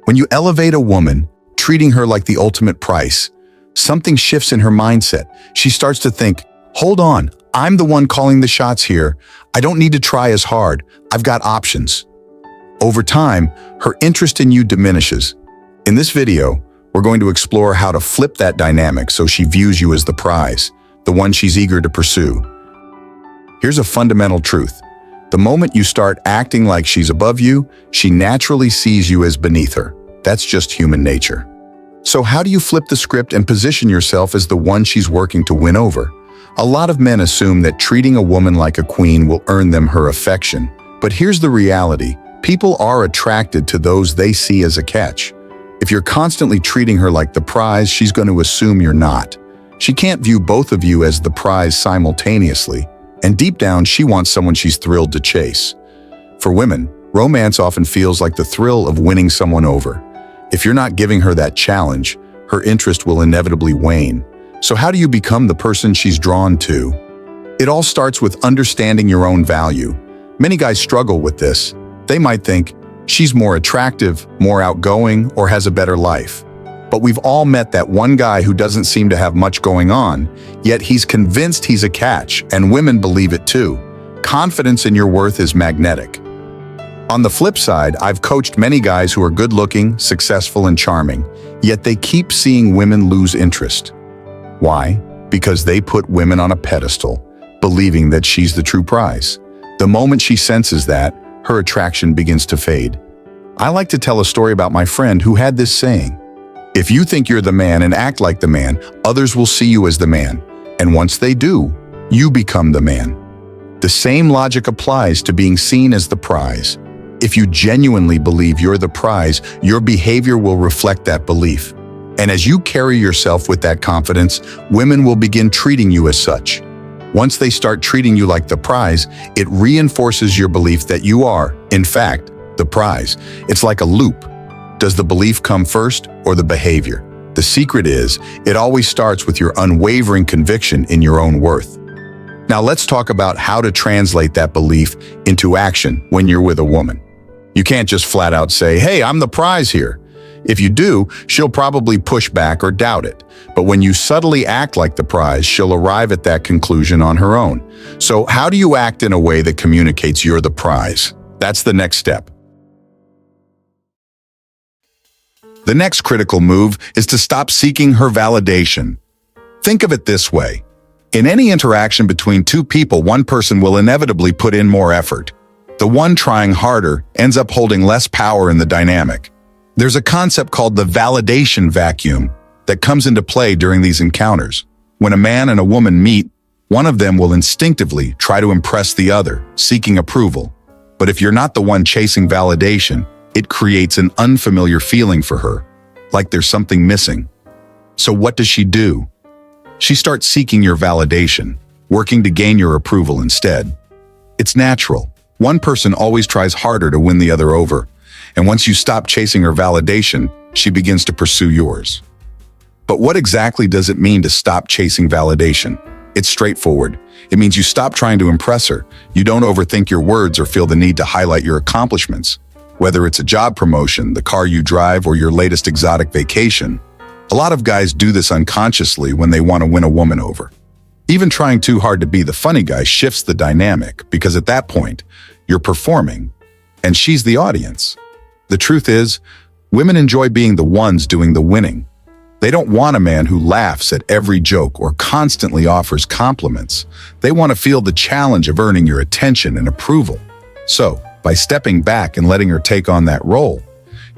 When you elevate a woman, treating her like the ultimate prize, something shifts in her mindset. She starts to think, hold on, I'm the one calling the shots here. I don't need to try as hard. I've got options. Over time, her interest in you diminishes. In this video, we're going to explore how to flip that dynamic so she views you as the prize, the one she's eager to pursue. Here's a fundamental truth. The moment you start acting like she's above you, she naturally sees you as beneath her. That's just human nature. So how do you flip the script and position yourself as the one she's working to win over? A lot of men assume that treating a woman like a queen will earn them her affection. But here's the reality. People are attracted to those they see as a catch. If you're constantly treating her like the prize, she's going to assume you're not. She can't view both of you as the prize simultaneously, and deep down, she wants someone she's thrilled to chase. For women, romance often feels like the thrill of winning someone over. If you're not giving her that challenge, her interest will inevitably wane. So how do you become the person she's drawn to? It all starts with understanding your own value. Many guys struggle with this. They might think, she's more attractive, more outgoing, or has a better life. But we've all met that one guy who doesn't seem to have much going on, yet he's convinced he's a catch, and women believe it too. Confidence in your worth is magnetic. On the flip side, I've coached many guys who are good-looking, successful, and charming, yet they keep seeing women lose interest. Why? Because they put women on a pedestal, believing that she's the true prize. The moment she senses that, her attraction begins to fade. I like to tell a story about my friend who had this saying, "If you think you're the man and act like the man, others will see you as the man. And once they do, you become the man." The same logic applies to being seen as the prize. If you genuinely believe you're the prize, your behavior will reflect that belief. And as you carry yourself with that confidence, women will begin treating you as such. Once they start treating you like the prize, it reinforces your belief that you are, in fact, the prize. It's like a loop. Does the belief come first or the behavior? The secret is, it always starts with your unwavering conviction in your own worth. Now let's talk about how to translate that belief into action when you're with a woman. You can't just flat out say, "Hey, I'm the prize here." If you do, she'll probably push back or doubt it. But when you subtly act like the prize, she'll arrive at that conclusion on her own. So how do you act in a way that communicates you're the prize? That's the next step. The next critical move is to stop seeking her validation. Think of it this way. In any interaction between two people, one person will inevitably put in more effort. The one trying harder ends up holding less power in the dynamic. There's a concept called the validation vacuum that comes into play during these encounters. When a man and a woman meet, one of them will instinctively try to impress the other, seeking approval. But if you're not the one chasing validation, it creates an unfamiliar feeling for her, like there's something missing. So what does she do? She starts seeking your validation, working to gain your approval instead. It's natural. One person always tries harder to win the other over. And once you stop chasing her validation, she begins to pursue yours. But what exactly does it mean to stop chasing validation? It's straightforward. It means you stop trying to impress her. You don't overthink your words or feel the need to highlight your accomplishments. Whether it's a job promotion, the car you drive, or your latest exotic vacation. A lot of guys do this unconsciously when they want to win a woman over. Even trying too hard to be the funny guy shifts the dynamic, because at that point, you're performing, and she's the audience. The truth is, women enjoy being the ones doing the winning. They don't want a man who laughs at every joke or constantly offers compliments. They want to feel the challenge of earning your attention and approval. So, by stepping back and letting her take on that role,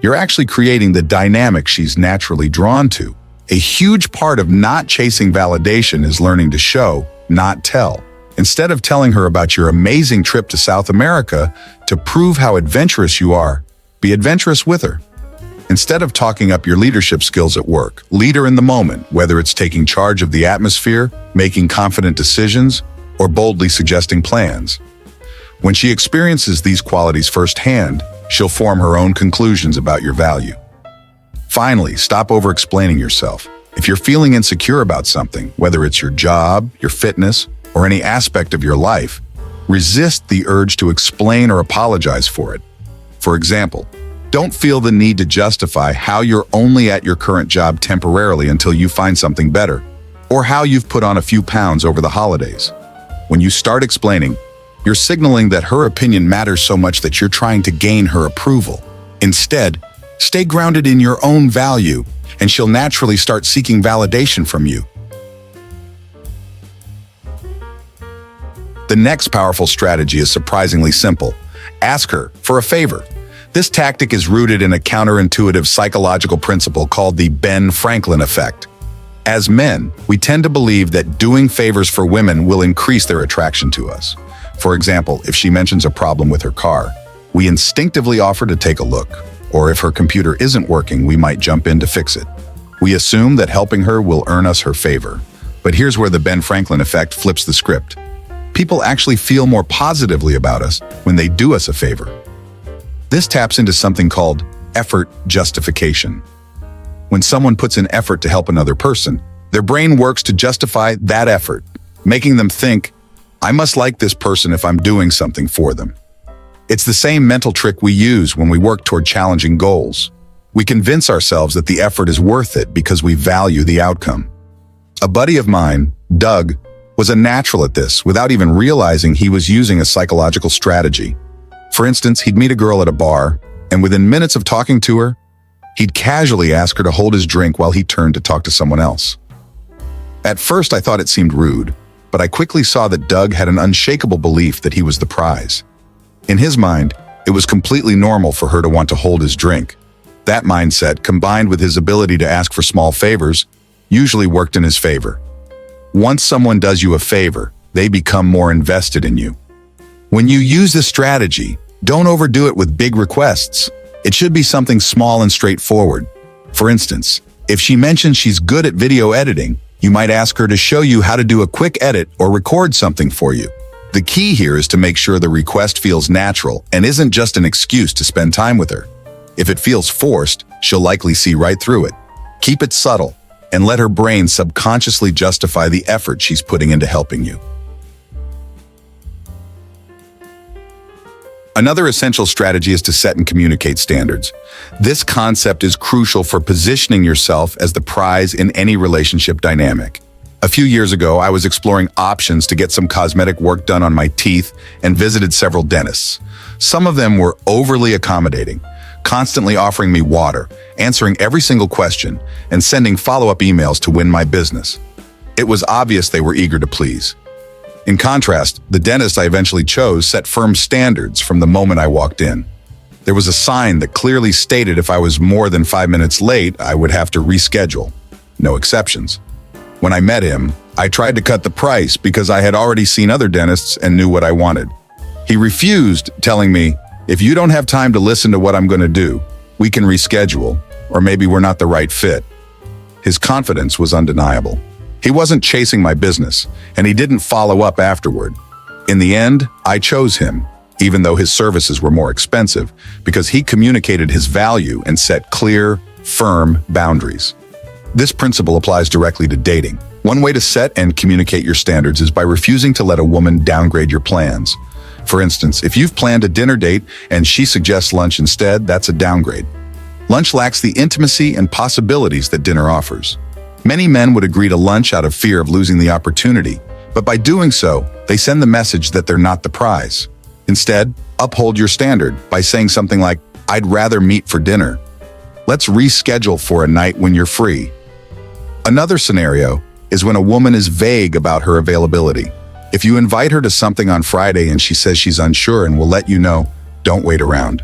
you're actually creating the dynamic she's naturally drawn to. A huge part of not chasing validation is learning to show, not tell. Instead of telling her about your amazing trip to South America to prove how adventurous you are, be adventurous with her. Instead of talking up your leadership skills at work, lead her in the moment, whether it's taking charge of the atmosphere, making confident decisions, or boldly suggesting plans. When she experiences these qualities firsthand, she'll form her own conclusions about your value. Finally, stop over-explaining yourself. If you're feeling insecure about something, whether it's your job, your fitness, or any aspect of your life, resist the urge to explain or apologize for it. For example, Don't feel the need to justify how you're only at your current job temporarily until you find something better, or how you've put on a few pounds over the holidays. When you start explaining, you're signaling that her opinion matters so much that you're trying to gain her approval. Instead, stay grounded in your own value, and she'll naturally start seeking validation from you. The next powerful strategy is surprisingly simple. Ask her for a favor. This tactic is rooted in a counterintuitive psychological principle called the Ben Franklin effect. As men, we tend to believe that doing favors for women will increase their attraction to us. For example, if she mentions a problem with her car, we instinctively offer to take a look. Or if her computer isn't working, we might jump in to fix it. We assume that helping her will earn us her favor. But here's where the Ben Franklin effect flips the script. People actually feel more positively about us when they do us a favor. This taps into something called effort justification. When someone puts in effort to help another person, their brain works to justify that effort, making them think, I must like this person if I'm doing something for them. It's the same mental trick we use when we work toward challenging goals. We convince ourselves that the effort is worth it because we value the outcome. A buddy of mine, Doug, was a natural at this without even realizing he was using a psychological strategy. For instance, he'd meet a girl at a bar, and within minutes of talking to her, he'd casually ask her to hold his drink while he turned to talk to someone else. At first, I thought it seemed rude, but I quickly saw that Doug had an unshakable belief that he was the prize. In his mind, it was completely normal for her to want to hold his drink. That mindset, combined with his ability to ask for small favors, usually worked in his favor. Once someone does you a favor, they become more invested in you. When you use this strategy, don't overdo it with big requests. It should be something small and straightforward. For instance, if she mentions she's good at video editing, you might ask her to show you how to do a quick edit or record something for you. The key here is to make sure the request feels natural and isn't just an excuse to spend time with her. If it feels forced, she'll likely see right through it. Keep it subtle and let her brain subconsciously justify the effort she's putting into helping you. Another essential strategy is to set and communicate standards. This concept is crucial for positioning yourself as the prize in any relationship dynamic. A few years ago, I was exploring options to get some cosmetic work done on my teeth and visited several dentists. Some of them were overly accommodating, constantly offering me water, answering every single question, and sending follow-up emails to win my business. It was obvious they were eager to please. In contrast, the dentist I eventually chose set firm standards from the moment I walked in. There was a sign that clearly stated if I was more than 5 minutes late, I would have to reschedule. No exceptions. When I met him, I tried to cut the price because I had already seen other dentists and knew what I wanted. He refused, telling me, if you don't have time to listen to what I'm going to do, we can reschedule, or maybe we're not the right fit. His confidence was undeniable. He wasn't chasing my business, and he didn't follow up afterward. In the end, I chose him, even though his services were more expensive, because he communicated his value and set clear, firm boundaries. This principle applies directly to dating. One way to set and communicate your standards is by refusing to let a woman downgrade your plans. For instance, if you've planned a dinner date and she suggests lunch instead, that's a downgrade. Lunch lacks the intimacy and possibilities that dinner offers. Many men would agree to lunch out of fear of losing the opportunity, but by doing so, they send the message that they're not the prize. Instead, uphold your standard by saying something like, I'd rather meet for dinner. Let's reschedule for a night when you're free. Another scenario is when a woman is vague about her availability. If you invite her to something on Friday and she says she's unsure and will let you know, don't wait around.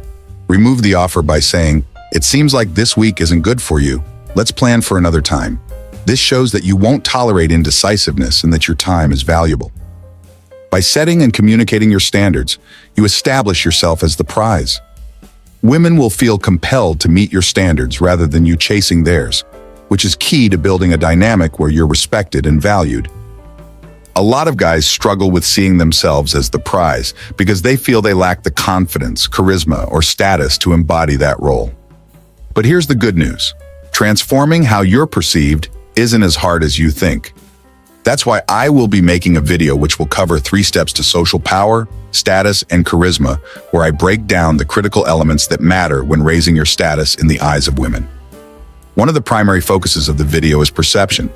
Remove the offer by saying, it seems like this week isn't good for you. Let's plan for another time. This shows that you won't tolerate indecisiveness and that your time is valuable. By setting and communicating your standards, you establish yourself as the prize. Women will feel compelled to meet your standards rather than you chasing theirs, which is key to building a dynamic where you're respected and valued. A lot of guys struggle with seeing themselves as the prize because they feel they lack the confidence, charisma, or status to embody that role. But here's the good news. Transforming how you're perceived isn't as hard as you think. That's why I will be making a video which will cover 3 steps to social power, status, and charisma, where I break down the critical elements that matter when raising your status in the eyes of women. One of the primary focuses of the video is perception.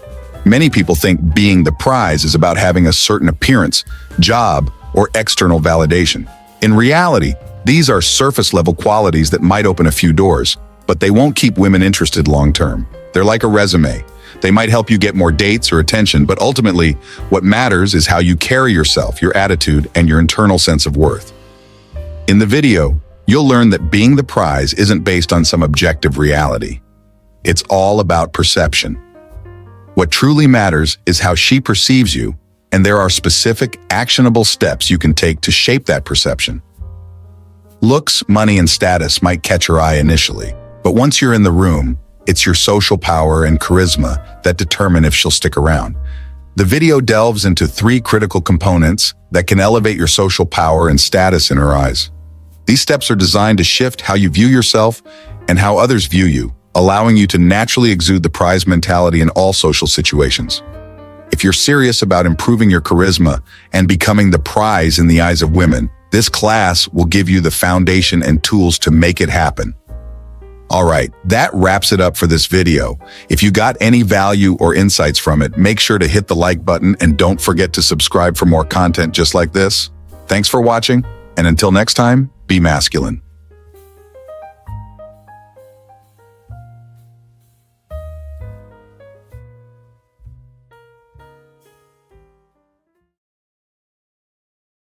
Many people think being the prize is about having a certain appearance, job, or external validation. In reality, these are surface-level qualities that might open a few doors, but they won't keep women interested long-term. They're like a resume. They might help you get more dates or attention, but ultimately, what matters is how you carry yourself, your attitude, and your internal sense of worth. In the video, you'll learn that being the prize isn't based on some objective reality. It's all about perception. What truly matters is how she perceives you, and there are specific, actionable steps you can take to shape that perception. Looks, money, and status might catch her eye initially, but once you're in the room, it's your social power and charisma that determine if she'll stick around. The video delves into 3 critical components that can elevate your social power and status in her eyes. These steps are designed to shift how you view yourself and how others view you, allowing you to naturally exude the prize mentality in all social situations. If you're serious about improving your charisma and becoming the prize in the eyes of women, this class will give you the foundation and tools to make it happen. All right, that wraps it up for this video. If you got any value or insights from it, make sure to hit the like button and don't forget to subscribe for more content just like this. Thanks for watching, and until next time, be masculine.